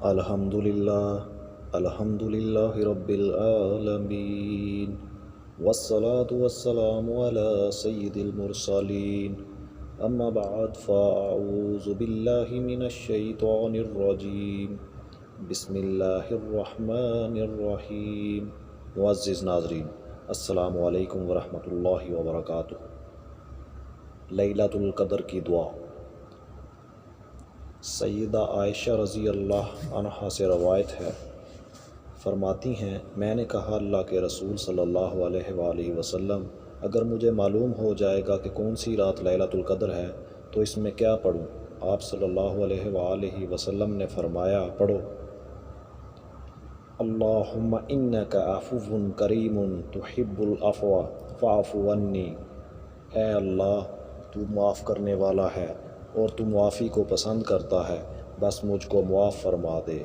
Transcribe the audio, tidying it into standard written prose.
الحمد للہ رب العالمین والصلاة والسلام على سید المرسلین اما بعد فاعوذ باللہ من الشیطان الرجیم بسم اللہ الرحمن الرحیم۔ معزز ناظرین، السلام علیکم ورحمۃ اللہ وبرکاتہ۔ لیلۃ القدر کی دعا۔ سیدہ عائشہ رضی اللہ عنہا سے روایت ہے، فرماتی ہیں میں نے کہا اللہ کے رسول صلی اللہ علیہ وآلہ وسلم، اگر مجھے معلوم ہو جائے گا کہ کون سی رات لیلۃ القدر ہے تو اس میں کیا پڑھوں؟ آپ صلی اللہ علیہ وآلہ وسلم نے فرمایا، پڑھو اللہم انک عفو کریم تحب العفو فاعف عنی۔ اے اللہ، تو معاف کرنے والا ہے اور تو معافی کو پسند کرتا ہے، بس مجھ کو معاف فرما دے۔